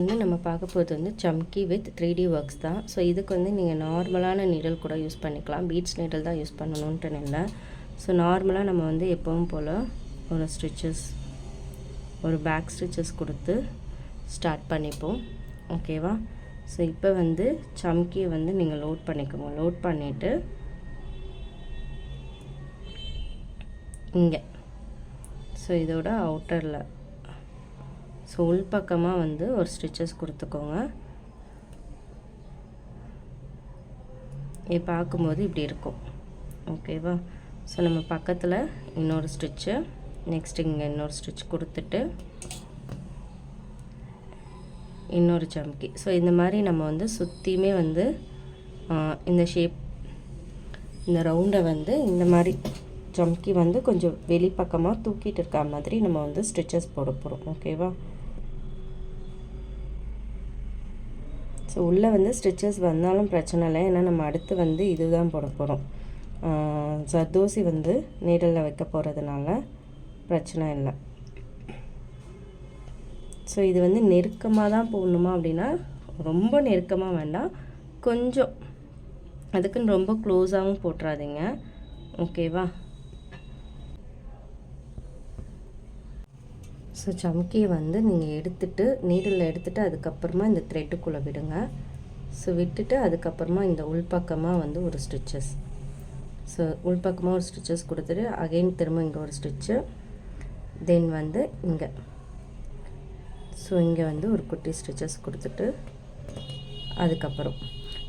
வந்து நம்ம பார்க்க போகிறது வந்து சம்கி வித் 3D ஒர்க்ஸ் தான். ஸோ இதுக்கு வந்து நீங்கள் நார்மலான நீடல் கூட யூஸ் பண்ணிக்கலாம். பீட்ஸ் நீடல் தான் யூஸ் பண்ணணுன்ட்டு இல்லை. ஸோ நார்மலாக நம்ம வந்து எப்பவும் போல் ஒரு ஸ்டிச்சஸ், ஒரு பேக் ஸ்டிச்சஸ் கொடுத்து ஸ்டார்ட் பண்ணிப்போம். ஓகேவா? ஸோ இப்போ வந்து சம்கியை வந்து நீங்கள் லோட் பண்ணிக்கோங்க. லோட் பண்ணிவிட்டு இங்கே ஸோ இதோட அவுட்டரில் ஸோ உள்பக்கமாக வந்து ஒரு ஸ்டிச்சஸ் கொடுத்துக்கோங்க. இது பார்க்கும்போது இப்படி இருக்கும். ஓகேவா? ஸோ நம்ம பக்கத்தில் இன்னொரு ஸ்டிச்சு, நெக்ஸ்ட் இங்கே இன்னொரு ஸ்டிச் கொடுத்துட்டு இன்னொரு சம்கி. ஸோ இந்த மாதிரி நம்ம வந்து சுற்றியுமே வந்து இந்த ஷேப், இந்த ரவுண்டை வந்து இந்த மாதிரி சம்கி வந்து கொஞ்சம் வெளிப்பக்கமாக தூக்கிட்டு இருக்க மாதிரி நம்ம வந்து ஸ்டிச்சஸ் போட போகிறோம். ஓகேவா? ஸோ உள்ளே வந்து ஸ்டிச்சஸ் வந்தாலும் பிரச்சனை இல்லை, ஏன்னா நம்ம அடுத்து வந்து இதுதான் போட போகிறோம். ஜர்தோசி வந்து நீடலில் வைக்க போகிறதுனால பிரச்சனை இல்லை. ஸோ இது வந்து நெருக்கமாக தான் போடணுமா அப்படின்னா ரொம்ப நெருக்கமாக வேண்டாம், கொஞ்சம் அதுக்குன்னு ரொம்ப க்ளோஸாகவும் போட்டுறாதீங்க. ஓகேவா? ஸோ சம்கியை வந்து நீங்கள் எடுத்துகிட்டு நீடில் எடுத்துகிட்டு அதுக்கப்புறமா இந்த த்ரெட்டுக்குள்ளே விடுங்க. ஸோ விட்டுட்டு அதுக்கப்புறமா இந்த உள்பக்கமாக வந்து ஒரு ஸ்டிச்சஸ், ஸோ உள்பக்கமாக ஒரு ஸ்டிச்சஸ் கொடுத்துட்டு அகெயின் திரும்ப இங்கே ஒரு ஸ்டிச்சு, தென் வந்து இங்கே ஸோ இங்கே வந்து ஒரு குட்டி ஸ்டிச்சஸ் கொடுத்துட்டு அதுக்கப்புறம்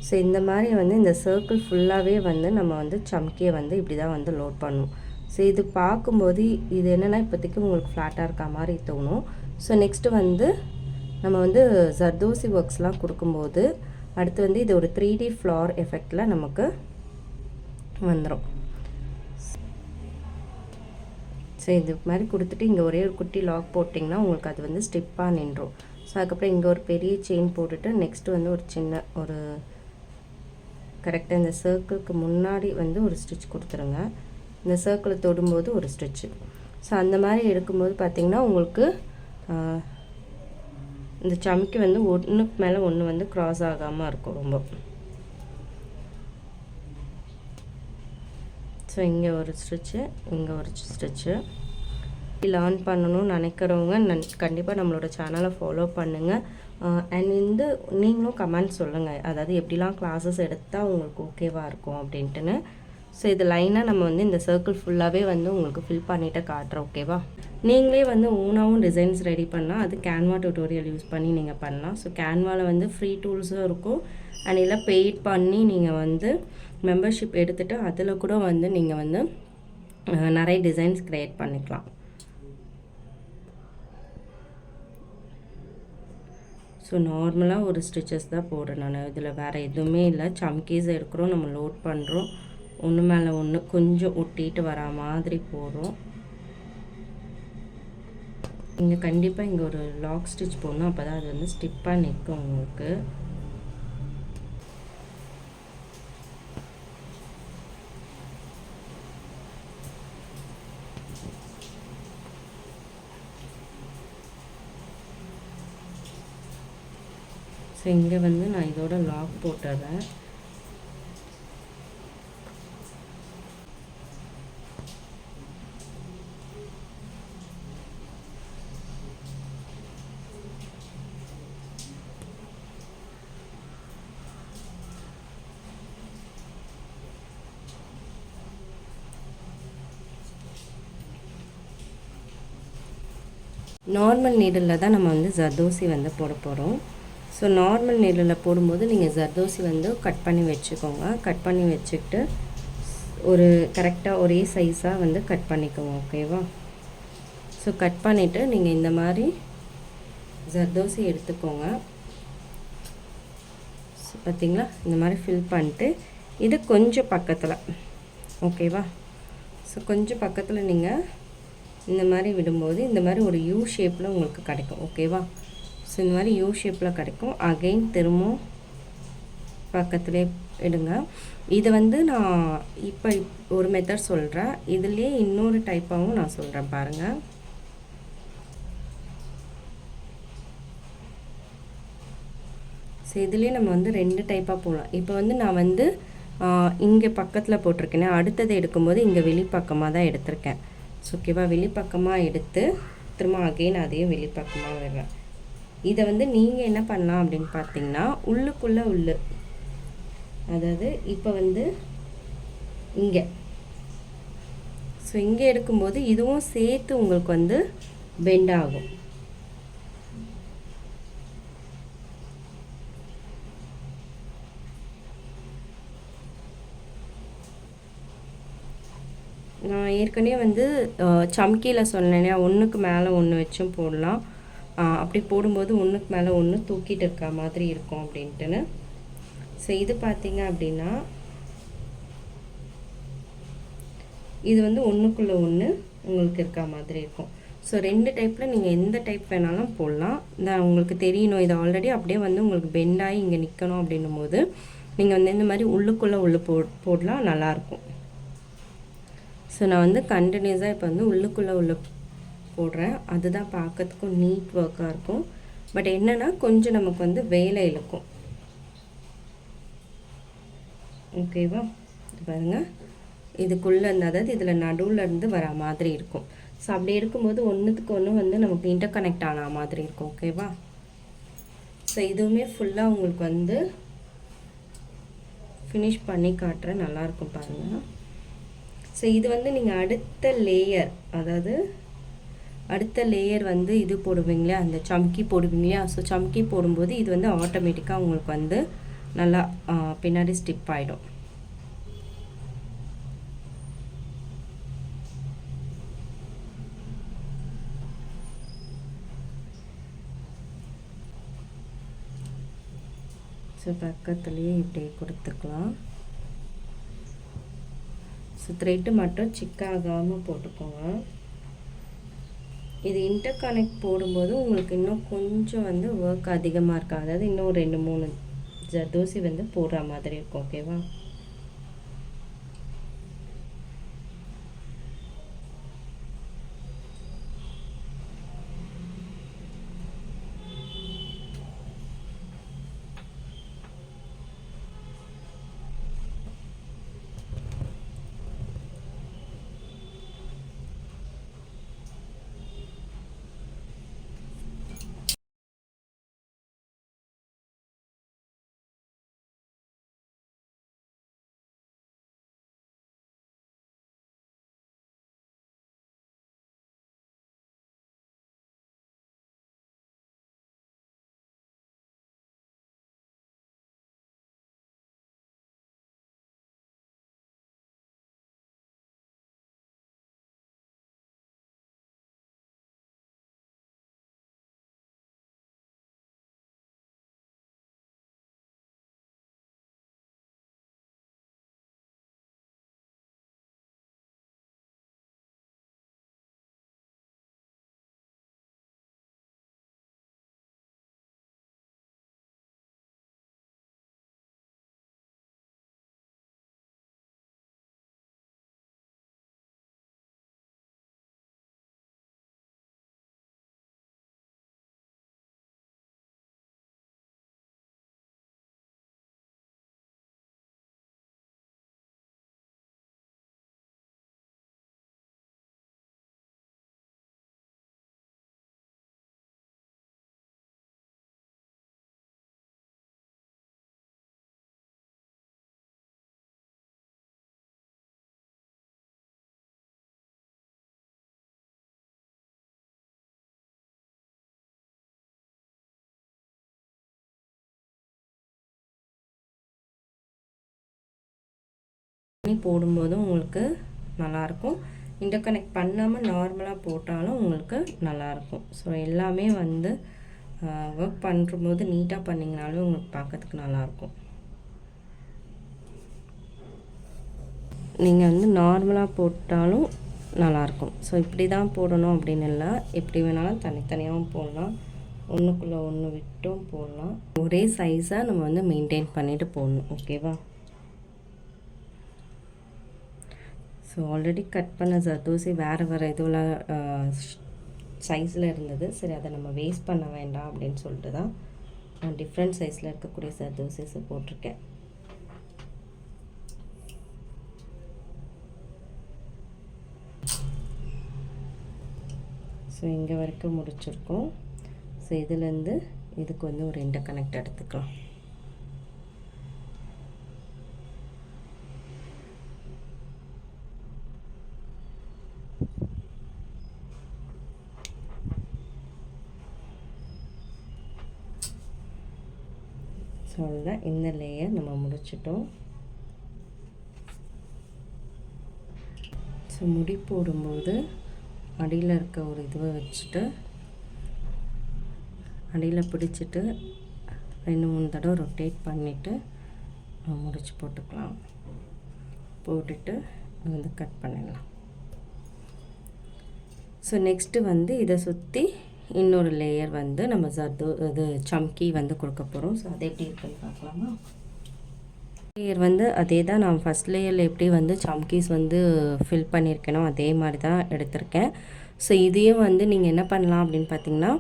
ஸோ இந்த மாதிரி வந்து இந்த சர்க்கிள் ஃபுல்லாகவே வந்து நம்ம வந்து சம்கியை வந்து இப்படி தான் வந்து லோட் பண்ணுவோம். ஸோ இது பார்க்கும்போது இது என்னென்னா இப்போதைக்கு உங்களுக்கு ஃப்ளாட்டாக இருக்க மாதிரி தோணும். ஸோ நெக்ஸ்ட்டு வந்து நம்ம வந்து ஜர்தோசி ஒர்க்ஸ்லாம் கொடுக்கும்போது அடுத்து வந்து இது ஒரு 3D ஃப்ளார் எஃபெக்டில் நமக்கு வந்துடும். ஸோ இது மாதிரி கொடுத்துட்டு இங்கே ஒரே ஒரு குட்டி லாக் போட்டிங்கன்னா உங்களுக்கு அது வந்து ஸ்டிப்பாக நின்றும். ஸோ அதுக்கப்புறம் இங்கே ஒரு பெரிய செயின் போட்டுட்டு நெக்ஸ்ட்டு வந்து ஒரு சின்ன ஒரு கரெக்டாக இந்த சர்க்கிளுக்கு முன்னாடி வந்து ஒரு ஸ்டிச் கொடுத்துருங்க. இந்த சர்க்கிளை தொடும்போது ஒரு ஸ்டிச்சு. ஸோ அந்த மாதிரி எடுக்கும்போது பார்த்திங்கன்னா உங்களுக்கு இந்த சம்கி வந்து ஒன்றுக்கு மேலே ஒன்று வந்து க்ராஸ் ஆகாமல் இருக்கும் ரொம்ப. ஸோ இங்கே ஒரு ஸ்டிச்சு, இங்கே ஒரு ஸ்டிச்சு. லேர்ன் பண்ணணும்னு நினைக்கிறவங்க கண்டிப்பாக நம்மளோட சேனலை ஃபாலோ பண்ணுங்கள். அண்ட் வந்து நீங்களும் கமெண்ட் சொல்லுங்கள், அதாவது எப்படிலாம் கிளாஸஸ் எடுத்தால் உங்களுக்கு ஓகேவாக இருக்கும் அப்படின்ட்டுன்னு. ஸோ இது லைனாக நம்ம வந்து இந்த சர்க்கிள் ஃபுல்லாகவே வந்து உங்களுக்கு ஃபில் பண்ணிவிட்டு காட்டுறோம். ஓகேவா? நீங்களே வந்து ஓனாகவும் டிசைன்ஸ் ரெடி பண்ணால் அது கேன்வா டியூட்டோரியல் யூஸ் பண்ணி நீங்கள் பண்ணலாம். ஸோ கேன்வாவில் வந்து ஃப்ரீ டூல்ஸும் இருக்கும், அண்ட் எல்லாம் பெய்ட் பண்ணி நீங்கள் வந்து மெம்பர்ஷிப் எடுத்துகிட்டு அதில் கூட வந்து நீங்கள் வந்து நிறைய டிசைன்ஸ் க்ரியேட் பண்ணிக்கலாம். ஸோ நார்மலாக ஒரு ஸ்டிச்சஸ் தான் போடுறேன் நான், இதில் வேறு எதுவுமே இல்லை. சம்கீஸ் எடுக்கிறோம், நம்ம லோட் பண்ணுறோம், ஒன்று மேலே ஒன்று கொஞ்சம் ஒட்டிட்டு வரா மாதிரி போடுறோம். இங்கே கண்டிப்பாக இங்கே ஒரு லாக் ஸ்டிச் போடணும், அப்போ தான் அது வந்து ஸ்டிப்பாக நிற்கும் உங்களுக்கு. ஸோ இங்கே வந்து நான் இதோட லாக் போட்டுறேன். நார்மல் நீடில் தான் நம்ம வந்து ஜர்தோசி வந்து போட போகிறோம். ஸோ நார்மல் நீடில் போடும்போது நீங்கள் ஜர்தோசி வந்து கட் பண்ணி வச்சுக்கோங்க. கட் பண்ணி வச்சுக்கிட்டு ஒரு கரெக்டாக ஒரே சைஸாக வந்து கட் பண்ணிக்கோங்க. ஓகேவா? ஸோ கட் பண்ணிவிட்டு நீங்கள் இந்த மாதிரி ஜர்தோசி எடுத்துக்கோங்க. ஸோ பார்த்திங்களா, இந்த மாதிரி ஃபில் பண்ணிட்டு இது கொஞ்சம் பக்கத்தில், ஓகேவா? ஸோ கொஞ்சம் பக்கத்தில் நீங்கள் இந்த மாதிரி விடும்போது இந்த மாதிரி ஒரு யூ ஷேப்பில் உங்களுக்கு கிடைக்கும். ஓகேவா? ஸோ இந்த மாதிரி யூ ஷேப்பில் கிடைக்கும். அகெயின் திரும்பவும் பக்கத்துலேயே எடுங்க. இது வந்து நான் இப்போ ஒரு மெத்தட் சொல்கிறேன், இதுலேயே இன்னொரு டைப்பாகவும் நான் சொல்கிறேன் பாருங்கள். ஸோ இதுலேயே நம்ம வந்து 2 டைப்பாக போடலாம். இப்போ வந்து நான் வந்து இங்கே பக்கத்தில் போட்டிருக்கேனே, அடுத்தது எடுக்கும்போது இங்கே வெளிப்பக்கமாக தான் எடுத்திருக்கேன். ஸோ ஓகேவா, வெளிப்பக்கமாக எடுத்து திரும்ப அகைன் அதையும் வெளிப்பக்கமாக விடுறேன். இதை வந்து நீங்கள் என்ன பண்ணலாம் அப்படின்னு பார்த்தீங்கன்னா, உள்ளுக்குள்ளே அதாவது இப்போ வந்து இங்கே, ஸோ இங்கே எடுக்கும்போது இதுவும் சேர்த்து உங்களுக்கு வந்து பெண்ட் ஆகும். நான் ஏற்கனவே வந்து சம்கியில் சொன்னேனே, ஒன்றுக்கு மேலே ஒன்று வச்சும் போடலாம். அப்படி போடும்போது ஒன்றுக்கு மேலே ஒன்று தூக்கிட்டு இருக்க மாதிரி இருக்கும் அப்படின்ட்டுன்னு. ஸோ இது பார்த்தீங்க அப்படின்னா இது வந்து ஒன்றுக்குள்ளே ஒன்று உங்களுக்கு இருக்க மாதிரி இருக்கும். ஸோ 2 டைப்பில் நீங்கள் எந்த டைப் வேணாலும் போடலாம். நான் உங்களுக்கு தெரியணும், இது ஆல்ரெடி அப்படியே வந்து உங்களுக்கு பெண்டாகி இங்கே நிற்கணும் அப்படின்னும் போது நீங்கள் வந்து இந்த மாதிரி உள்ளுக்குள்ளே போடலாம், நல்லாயிருக்கும். ஸோ நான் வந்து கண்டினியூஸாக இப்போ வந்து உள்ளுக்குள்ளே போடுறேன். அதுதான் பார்க்கறதுக்கும் நீட் ஒர்க்காக இருக்கும். பட் என்னென்னா கொஞ்சம் நமக்கு வந்து வேலை இழுக்கும். ஓகேவா, பாருங்கள், இதுக்குள்ளே அதாவது இதில் நடுவில் இருந்து வர மாதிரி இருக்கும். ஸோ அப்படி இருக்கும்போது ஒன்றுத்துக்கு ஒன்று வந்து நமக்கு இன்டர் கனெக்ட் ஆன மாதிரி இருக்கும். ஓகேவா, ஸோ இதுவுமே ஃபுல்லாக உங்களுக்கு வந்து ஃபினிஷ் பண்ணி காட்டுறேன், நல்லாயிருக்கும் பாருங்கள். ஸோ இது வந்து நீங்கள் அடுத்த லேயர் வந்து இது போடுவீங்களா, அந்த சம்கி போடுவீங்களா. ஸோ சம்கி போடும்போது இது வந்து ஆட்டோமேட்டிக்காக உங்களுக்கு வந்து நல்லா பின்னாடி ஸ்டிப் ஆகிடும். ஸோ பக்கத்துலேயே இப்படி கொடுத்துக்கலாம். ஸோ த்ரெட்டு மட்டும் சிக்காகாமல் போட்டுக்கோங்க. இது இன்டர் கனெக்ட் போடும்போது உங்களுக்கு இன்னும் கொஞ்சம் வந்து ஒர்க் அதிகமாக இருக்குது. அதாவது இன்னும் 2-3 ஜர்தோசி வந்து போடுற மாதிரி இருக்கும். ஓகேவா, போடும்போதும் உங்களுக்கு நல்லாயிருக்கும். இன்டர் கனெக்ட் பண்ணாமல் நார்மலாக போட்டாலும் உங்களுக்கு நல்லாயிருக்கும். ஸோ எல்லாமே வந்து ஒர்க் பண்ணும்போது நீட்டாக பண்ணிங்கனாலும் உங்களுக்கு பார்க்கறதுக்கு நல்லாயிருக்கும். நீங்கள் வந்து நார்மலாக போட்டாலும் நல்லாயிருக்கும். ஸோ இப்படி தான் போடணும் அப்படின்னு இல்லை, எப்படி வேணாலும் தனித்தனியாகவும் போடலாம், ஒன்றுக்குள்ளே ஒன்று விட்டும் போடலாம். ஒரே சைஸாக நம்ம வந்து மெயின்டைன் பண்ணிவிட்டு போடணும். ஓகேவா, ஸோ ஆல்ரெடி கட் பண்ண ஜர்தோசி வேறு இதுவில் சைஸில் இருந்தது. சரி, அதை நம்ம வேஸ்ட் பண்ண வேண்டாம் அப்படின்னு சொல்லிட்டு தான் நான் டிஃப்ரெண்ட் சைஸில் இருக்கக்கூடிய ஜர்தோசிஸை போட்டிருக்கேன். ஸோ இங்கே வரைக்கும் முடிச்சிருக்கோம். ஸோ இதுலேருந்து இதுக்கு வந்து ஒரு இன்டர்கனெக்ட் எடுத்துக்கலாம். ஸோ அதுதான் இந்த லேயர் நம்ம முடிச்சிட்டோம். ஸோ முடி போடும்போது அடியில் இருக்க ஒரு இதுவை வச்சுட்டு அடியில் பிடிச்சிட்டு 2-3 தடவை ரொட்டேட் பண்ணிவிட்டு முடிச்சு போட்டுக்கலாம். போட்டுட்டு வந்து கட் பண்ணிடலாம். ஸோ நெக்ஸ்ட்டு வந்து இதை சுற்றி இன்னொரு லேயர் வந்து நம்ம இது சம்கி வந்து கொடுக்க போகிறோம். ஸோ அது எப்படி இருக்குன்னு பார்க்கலாமா? லேயர் வந்து அதே தான், நான் ஃபஸ்ட் லேயரில் எப்படி வந்து சம்கீஸ் வந்து ஃபில் பண்ணியிருக்கேனோ அதே மாதிரி தான் எடுத்திருக்கேன். ஸோ இதையும் வந்து நீங்கள் என்ன பண்ணலாம் அப்படின்னு பார்த்தீங்கன்னா,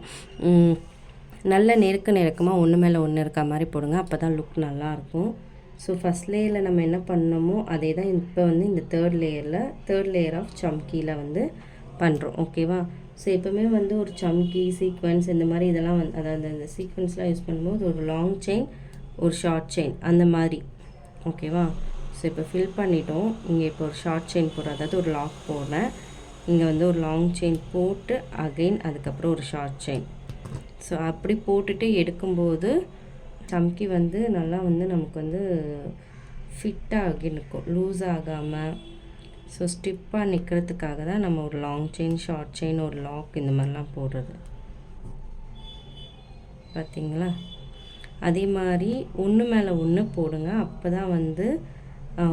நல்ல நெருக்கமாக ஒன்று மேலே ஒன்று இருக்க மாதிரி போடுங்க. அப்போ தான் லுக் நல்லாயிருக்கும். ஸோ ஃபஸ்ட் லேயரில் நம்ம என்ன பண்ணோமோ அதே தான் இப்போ வந்து இந்த தேர்ட் லேயர் ஆஃப் சம்கியில் வந்து பண்ணுறோம். ஓகேவா? ஸோ எப்போவுமே வந்து ஒரு சம்கி சீக்வன்ஸ் இந்த மாதிரி இதெல்லாம் வந்து அதாவது அந்த சீக்வன்ஸ்லாம் யூஸ் பண்ணும்போது ஒரு லாங் செயின் ஒரு ஷார்ட் செயின் அந்த மாதிரி. ஓகேவா? ஸோ இப்போ ஃபில் பண்ணிட்டோம். இங்கே இப்போ ஒரு ஷார்ட் செயின் போடுறேன், அதாவது ஒரு லாக் போடுறேன். இங்கே வந்து ஒரு லாங் செயின் போட்டு அகெயின் அதுக்கப்புறம் ஒரு ஷார்ட் செயின். ஸோ அப்படி போட்டுட்டு எடுக்கும்போது சம்கி வந்து நல்லா வந்து நமக்கு வந்து ஃபிட்டாகி நிற்கும், லூஸ் ஆகாமல். ஸோ ஸ்டிப்பாக நிற்கிறதுக்காக தான் நம்ம ஒரு லாங் செயின், ஷார்ட் செயின், ஒரு லாக் இந்த மாதிரிலாம் போடுறது. பார்த்திங்களா? அதே மாதிரி ஒன்று மேலே ஒன்று போடுங்க. அப்போ தான் வந்து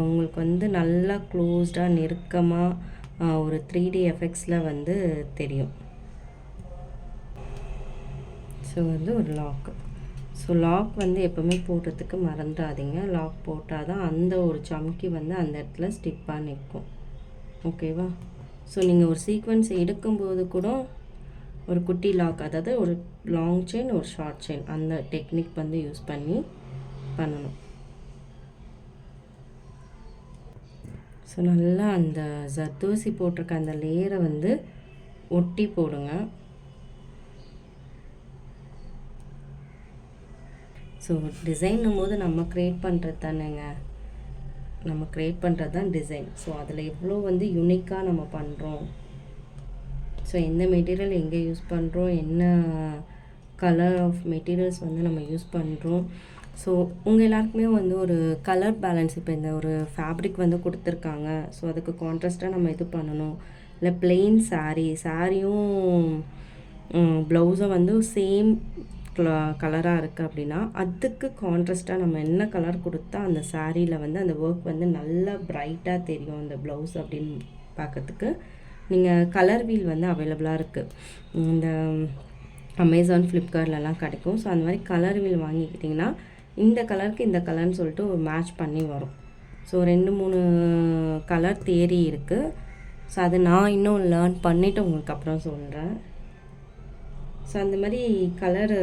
உங்களுக்கு வந்து நல்லா க்ளோஸ்டாக நெருக்கமாக ஒரு 3D எஃபெக்ட்ஸில் வந்து தெரியும். ஸோ வந்து ஒரு லாக்கு. ஸோ லாக் வந்து எப்போவுமே போடுறதுக்கு மறந்துடாதீங்க. லாக் போட்டால் தான் அந்த ஒரு சம்கி வந்து அந்த இடத்துல ஸ்டிப்பாக நிற்கும். ஓகேவா? ஸோ நீங்கள் ஒரு சீக்வன்ஸ் எடுக்கும்போது கூட ஒரு குட்டி லாக், அதாவது ஒரு லாங் செயின் ஒரு ஷார்ட் செயின், அந்த டெக்னிக் வந்து யூஸ் பண்ணி பண்ணணும். ஸோ நல்லா அந்த ஜர்தோசி போட்டிருக்க அந்த லேயரை வந்து ஒட்டி போடுங்க. ஸோ டிசைன்னும் போது நம்ம க்ரியேட் பண்ணுறது தானேங்க, நம்ம க்ரியேட் பண்ணுறது தான் டிசைன். ஸோ அதில் எவ்வளோ வந்து யூனிக்காக நம்ம பண்ணுறோம். ஸோ எந்த மெட்டீரியல் எங்கே யூஸ் பண்ணுறோம், என்ன கலர் ஆஃப் மெட்டீரியல்ஸ் வந்து நம்ம யூஸ் பண்ணுறோம். ஸோ உங்கள் எல்லாருக்குமே வந்து ஒரு கலர் பேலன்ஸ், இப்போ இந்த ஒரு ஃபேப்ரிக் வந்து கொடுத்துருக்காங்க, ஸோ அதுக்கு கான்ட்ராஸ்ட்டாக நம்ம இது பண்ணணும். இல்லை பிளெயின் சாரியும் ப்ளவுஸும் வந்து சேம் கலராக இருக்குது அப்படின்னா அதுக்கு கான்ட்ராஸ்ட்டாக நம்ம என்ன கலர் கொடுத்தா அந்த சாரியில் வந்து அந்த ஒர்க் வந்து நல்லா ப்ரைட்டாக தெரியும் அந்த ப்ளவுஸ் அப்படின்னு பார்க்கறதுக்கு நீங்கள் கலர் வீல் வந்து அவைலபிளாக இருக்குது. இந்த அமேசான், ஃப்ளிப்கார்ட்லலாம் கிடைக்கும். ஸோ அந்த மாதிரி கலர் வீல் வாங்கிக்கிட்டிங்கன்னா இந்த கலருக்கு இந்த கலர்னு சொல்லிட்டு ஒரு மேட்ச் பண்ணி வரும். ஸோ 2-3 கலர் தேரி இருக்குது. ஸோ அதை நான் இன்னும் லேர்ன் பண்ணிவிட்டு உங்களுக்கு அப்புறம் சொல்கிறேன். ஸோ அந்த மாதிரி கலர்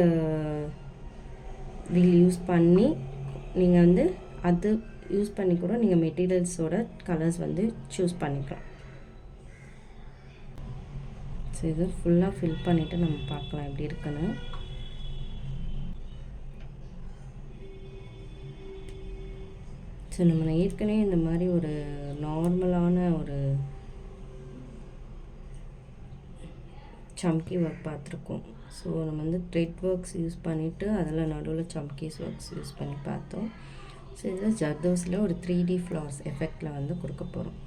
வீல் யூஸ் பண்ணி நீங்கள் வந்து அது யூஸ் பண்ணி கூட நீங்கள் மெட்டீரியல்ஸோட கலர்ஸ் வந்து சூஸ் பண்ணிக்கலாம். ஸோ இது ஃபுல்லாக ஃபில் பண்ணிவிட்டு நம்ம பார்க்கலாம் எப்படி இருக்குன்னு. ஸோ நம்ம ஏற்கனவே இந்த மாதிரி ஒரு நார்மலான ஒரு சம்கி ஒர்க் பார்த்துருக்கோம். ஸோ நம்ம வந்து த்ரெட் ஒர்க்ஸ் யூஸ் பண்ணிவிட்டு அதில் நடுவில் சம்கீஸ் ஒர்க்ஸ் யூஸ் பண்ணி பார்த்தோம். ஸோ இதில் ஜர்தோஸில் ஒரு 3D ஃப்ளவர்ஸ் எஃபெக்டில் வந்து கொடுக்க போகிறோம்.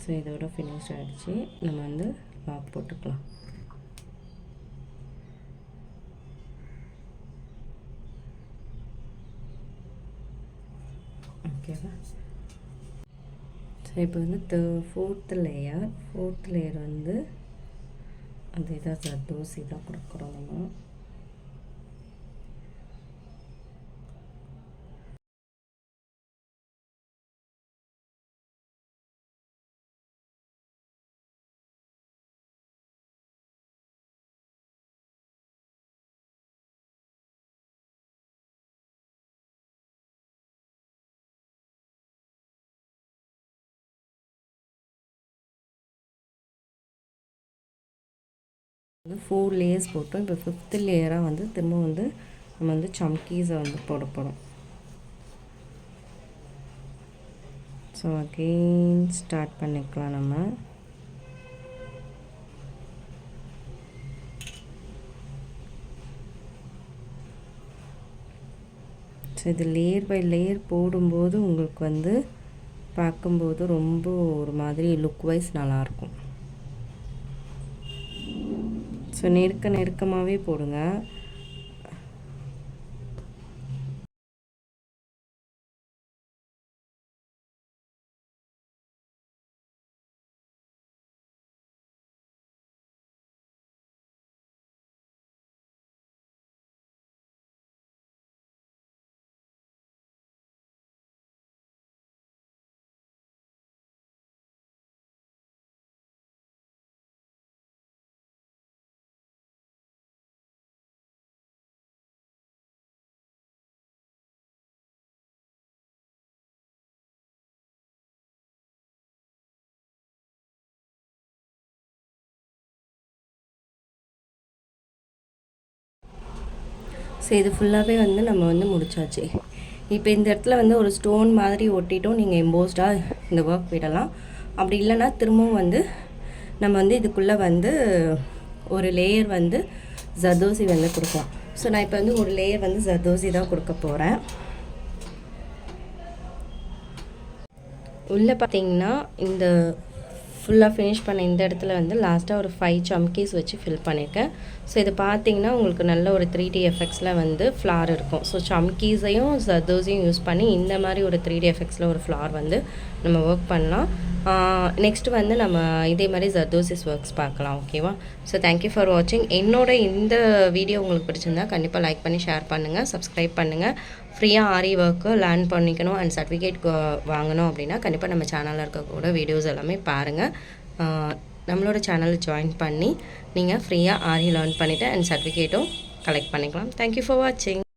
ஸோ இதோட ஃபினிஷ் ஆகிடுச்சு. நம்ம வந்து லாக் போட்டுக்கலாம். ஓகேவா? ஸோ இப்போ வந்து ஃபோர்த் லேயர் வந்து அதே தான் ஜர்தோசி தான் கொடுக்குறோம் நம்ம. வந்து 4 லேயர்ஸ் போட்டோம். இப்போ 5th லேயராக வந்து திரும்ப வந்து நம்ம வந்து சம்கீஸை வந்து போட போகிறோம். ஸோ அகெயின் ஸ்டார்ட் பண்ணிக்கலாம் நம்ம. ஸோ இது லேயர் பை லேயர் போடும்போது உங்களுக்கு வந்து பார்க்கும்போது ரொம்ப ஒரு மாதிரி லுக் வைஸ் நல்லாயிருக்கும். ஸோ நெருக்கமாகவே போடுங்க. ஸோ இது ஃபுல்லாகவே வந்து நம்ம வந்து முடிச்சாச்சு. இப்போ இந்த இடத்துல வந்து ஒரு ஸ்டோன் மாதிரி ஒட்டிட்டும் நீங்கள் எம்போஸ்டாக இந்த ஒர்க் விடலாம். அப்படி இல்லைன்னா திரும்பவும் வந்து நம்ம வந்து இதுக்குள்ளே வந்து ஒரு லேயர் வந்து ஜர்தோசி வந்து கொடுக்கலாம். ஸோ நான் இப்போ வந்து ஒரு லேயர் வந்து ஜர்தோசி தான் கொடுக்க போகிறேன். உள்ளே பார்த்தீங்கன்னா இந்த ஃபுல்லாக ஃபினிஷ் பண்ண இந்த இடத்துல வந்து லாஸ்ட்டாக ஒரு 5 சம்கீஸ் வச்சு ஃபில் பண்ணியிருக்கேன். ஸோ இது பார்த்தீங்கன்னா உங்களுக்கு நல்ல ஒரு 3D எஃபெக்ட்ஸில் வந்து ஃப்ளார் இருக்கும். ஸோ சம்கீஸையும் ஜர்தோசியும் யூஸ் பண்ணி இந்த மாதிரி ஒரு 3D எஃபெக்ட்ஸில் ஒரு ஃப்ளார் வந்து நம்ம ஒர்க் பண்ணலாம். நெக்ஸ்ட்டு வந்து நம்ம இதே மாதிரி ஜர்தோசிஸ் ஒர்க்ஸ் பார்க்கலாம். ஓகேவா? ஸோ தேங்க்யூ ஃபார் வாட்சிங். என்னோட இந்த வீடியோ உங்களுக்கு பிடிச்சிருந்தா கண்டிப்பாக லைக் பண்ணி ஷேர் பண்ணுங்கள், சப்ஸ்கிரைப் பண்ணுங்கள். ஃப்ரீயாக ஆரி ஒர்க்கு லேர்ன் பண்ணிக்கணும் அண்ட் சர்டிஃபிகேட் வாங்கணும் அப்படின்னா கண்டிப்பாக நம்ம சேனலில் இருக்கக்கூட வீடியோஸ் எல்லாமே பாருங்கள். நம்மளோட சேனலில் ஜாயின் பண்ணி நீங்கள் ஃப்ரீயாக ஆரி லேர்ன் பண்ணிவிட்டு அண்ட் சர்டிஃபிகேட்டும் கலெக்ட் பண்ணிக்கலாம். தேங்க்யூ ஃபார் வாட்சிங்.